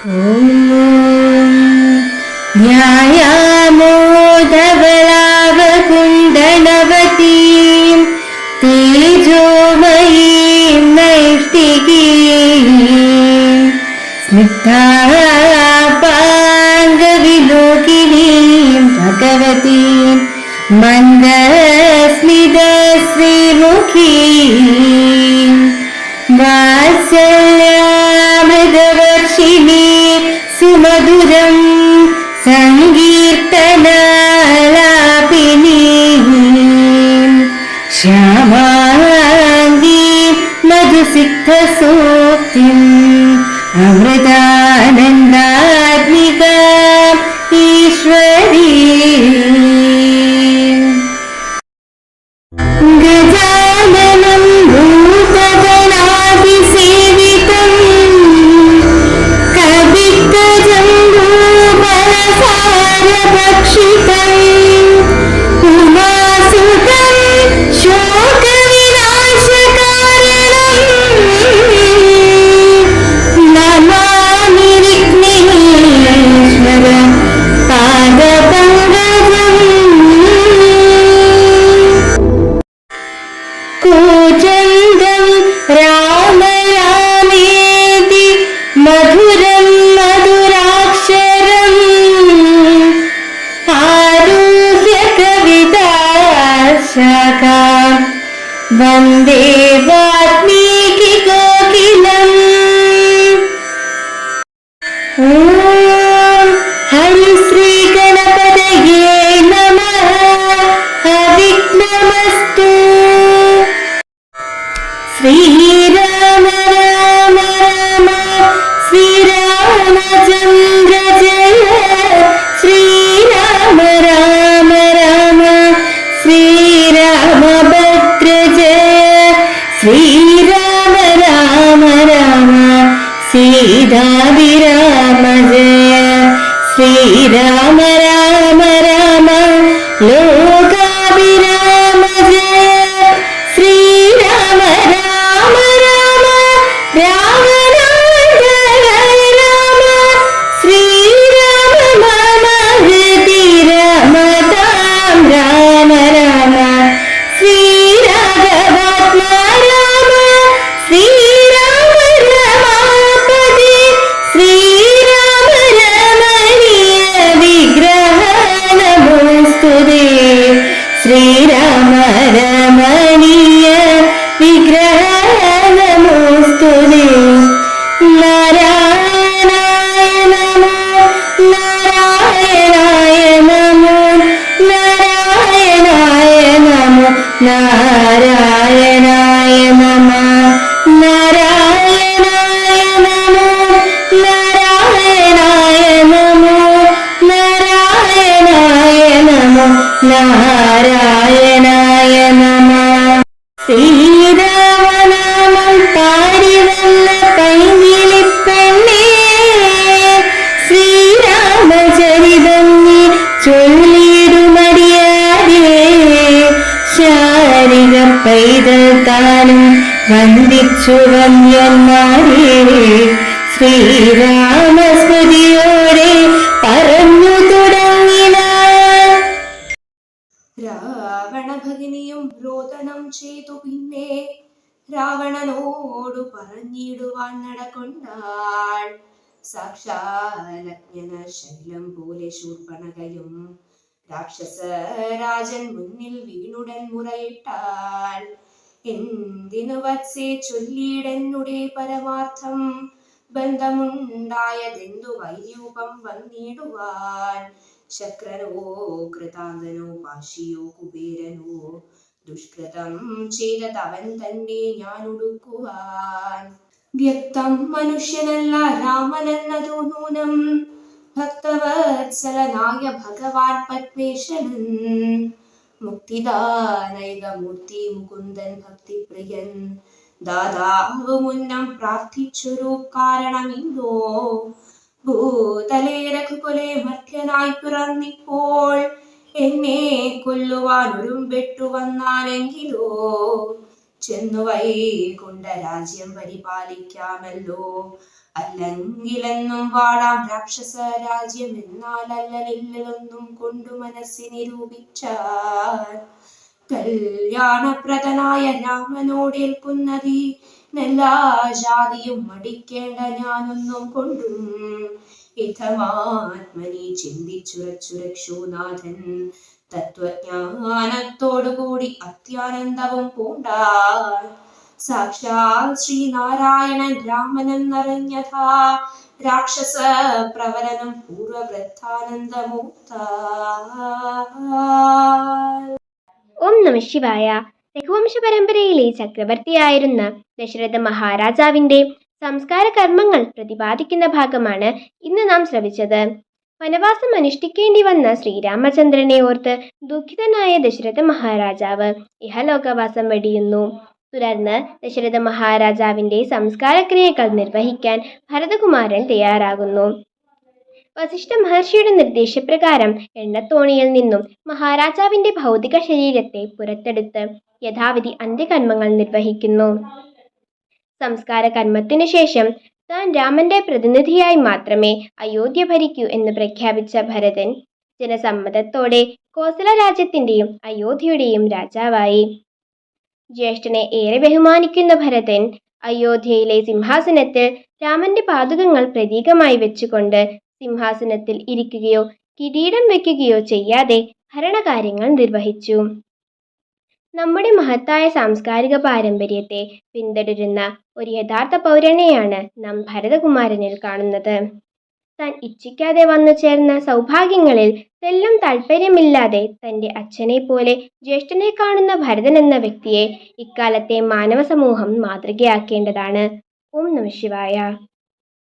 ന്യായാമോദവലാവകുണ്ടനവതീം തേജോമയീം നൈഷ്ഠികീം സ്നിഗ്ധാപാംഗവിലോകിനീം ഭഗവതീം മന്ദസ്മിതശ്രീമുഖീം വാത്സല്യാമൃതവർഷിണീ സുമധുരം സങ്കീർത്തനാലാപിനീം ശ്യാമാംഗീം മധുസിക്തസൂക്തിം അമൃതാനന്ദാത്മികാം ഈശ്വരീം ഗജാനനം ഭൂതഗണാതിസേവിതം കവിത്തജംബൂഫലസാരഭക്ഷിതം ഉമാസുതം ശോകവിനാശകാരണം നമാമി വിഘ്നേശ്വര പാദപങ്കജം കൂജന്തം രാമ രാമേതി മധുരം മധുരാക്ഷരം ആരുഹ്യ കവിതാശാഖാം വന്ദേ വാൽമീകി കോകിലം. ഓം ഹരിശ്രീ ഗണപതയേ നമഃ. അവിഘ്നമസ്തു. ശ്രീരാമ രാമ രാമ ശ്രീരാമചന്ദ്ര ജയ. ശ്രീരാമ രാമ രാമ ശ്രീരാമഭദ്ര ജയ. ശ്രീരാമ രാമ രാമ സീതാഭിരാമ ജയ. ശ്രീരാമ രാമ രാമ ലോകാഭിരാമ ജയ. ശ്രീരാമ രാമ രാമ രാമനാഥ രാമ. ശ്രീരാമ മമ ഹൃദി രമതാം രാമ രാമ. ശ്രീരാഘവാത്മാ രാമ. ശ്രീരാമ രമാപതി. ശ്രീരാമ രമണീയ വിഗ്രഹ നമോസ്തുതേ. ശ്രീരാമ രമണീയ വിഗ്രഹ നമോസ്തുതേ. നാരായണായ നമോ നാരായണായ നമോ നാരായണായ നമോ നാരായണായ നമ. നാരായണായ നമോ നാരായണായ നമോ നാരായണായ നമോ നാരായണായ നമ. ശ്രീരാമനാമം പാടി വന്ന പൈങ്കിളിപ്പെണ്ണേ ശ്രീരാമചരിതം നീ ചൊല്ലിടുമടിയാതെ. ശാരിക പൈതൽ താനും വന്ദിച്ചു വന്യന്മാരെ ശ്രീരാമസ്മൃതിയോടെ പറഞ്ഞു തുടങ്ങിന. രാവണഭഗിനിയും രോദനം ചെയ്തു പിന്നെ രാവണനോടു പറഞ്ഞിടുവാൻ നടകൊണ്ടാൾ. സാക്ഷാലജ്ഞന ശൈലം പോലെ ശൂർപ്പണകയും രാക്ഷസരാജൻ മുന്നിൽ വീണുടൻ മുറയിട്ടാൾ. എന്തിനു വത്സേ ചൊല്ലിയിടെന്നുടെ പരമാർത്ഥം ബന്ധമുണ്ടായതെന്തു വൈരൂപം വന്നിടുവാൻ. ശക്രനോ കൃതാന്തനോ പാശിയോ കുബേരനോ ദുഷ്കൃതം ചെയ്തതവൻ തന്നെ ഞാൻ ഒടുക്കുവാൻ. വ്യക്തം മനുഷ്യനല്ല രാമനെന്നതു നൂനം ഭക്തവത്സലനായ ഭഗവാൻ പത്മേശ്വരൻ. മുക്തിദാനൈകമൂർത്തി മുകുന്ദൻ ഭക്തിപ്രിയൻ ദാതാവ് മുന്നം പ്രാർത്ഥിച്ചൊരു കാരണമില്ലോ. ഭൂതലേ രഘുകുലേ മർത്യനായി പിറന്നിപ്പോൾ എന്നെ കൊല്ലുവാൻ ഒരുമ്പെട്ടു വന്നാലെങ്കിലോ ചെന്നു വൈകുണ്ഠ രാജ്യം പരിപാലിക്കാമല്ലോ. അല്ലെങ്കിലെന്നും വാഴാം രാക്ഷസ രാജ്യം എന്നാൽ അല്ലലില്ലൊന്നും കൊണ്ടു മനസ്സി നിരൂപിച്ചാൽ കല്യാണപ്രദനായ രാമനോടേൽക്കുന്നതി നെല്ലാ ജാതിയും മടിക്കേണ്ട ഞാനൊന്നും കൊണ്ടും ഇതമാത്മനി ചിന്തിച്ചുറച്ചു രക്ഷോനാഥൻ തത്വജ്ഞാനത്തോടുകൂടി അത്യാനന്ദവും പൂണ്ടാൻ സാക്ഷാൽ ശ്രീനാരായണൻ രാമനെന്നറിഞ്ഞതാ രാക്ഷസ പ്രവരനും പൂർവവൃദ്ധാനന്ദമൂർത്ത. ഓം നമ ശിവായ. രഘുവംശ പരമ്പരയിലെ ചക്രവർത്തിയായിരുന്ന ദശരഥ മഹാരാജാവിന്റെ സംസ്കാര കർമ്മങ്ങൾ പ്രതിപാദിക്കുന്ന ഭാഗമാണ് ഇന്ന് നാം ശ്രവിച്ചത്. വനവാസം അനുഷ്ഠിക്കേണ്ടി വന്ന ശ്രീരാമചന്ദ്രനെ ഓർത്ത് ദുഃഖിതനായ ദശരഥ മഹാരാജാവ് ഇഹലോകവാസം വെടിയുന്നു. തുടർന്ന് ദശരഥ മഹാരാജാവിന്റെ സംസ്കാരക്രിയകൾ നിർവഹിക്കാൻ ഭരതകുമാരൻ തയ്യാറാകുന്നു. വസിഷ്ഠ മഹർഷിയുടെ നിർദ്ദേശപ്രകാരം എണ്ണത്തോണിയിൽ നിന്നും മഹാരാജാവിന്റെ ഭൗതിക ശരീരത്തെ പുറത്തെടുത്ത് യഥാവിധി അന്ത്യകർമ്മങ്ങൾ നിർവഹിക്കുന്നു. സംസ്കാര കർമ്മത്തിനു ശേഷം താൻ രാമന്റെ പ്രതിനിധിയായി മാത്രമേ അയോധ്യ ഭരിക്കൂ എന്ന് പ്രഖ്യാപിച്ച ഭരതൻ ജനസമ്മതത്തോടെ കോസല രാജ്യത്തിന്റെയും അയോധ്യയുടെയും രാജാവായി. ജ്യേഷ്ഠനെ ഏറെ ബഹുമാനിക്കുന്ന ഭരതൻ അയോധ്യയിലെ സിംഹാസനത്തിൽ രാമന്റെ പാദുകങ്ങൾ പ്രതീകമായി വെച്ചുകൊണ്ട് സിംഹാസനത്തിൽ ഇരിക്കുകയോ കിരീടം വയ്ക്കുകയോ ചെയ്യാതെ ഭരണകാര്യങ്ങൾ നിർവഹിച്ചു. നമ്മുടെ മഹത്തായ സാംസ്കാരിക പാരമ്പര്യത്തെ പിന്തുടരുന്ന ഒരു യഥാർത്ഥ പൗരനെയാണ് നാം ഭരതകുമാരനിൽ കാണുന്നത്. താൻ ഇച്ഛിക്കാതെ വന്നു ചേർന്ന സൗഭാഗ്യങ്ങളിൽ തെല്ലും താല്പര്യമില്ലാതെ തന്റെ അച്ഛനെ പോലെ ജ്യേഷ്ഠനെ കാണുന്ന ഭരതൻ എന്ന വ്യക്തിയെ ഇക്കാലത്തെ മാനവ സമൂഹം മാതൃകയാക്കേണ്ടതാണ്. ഓം നമഃ ശിവായ.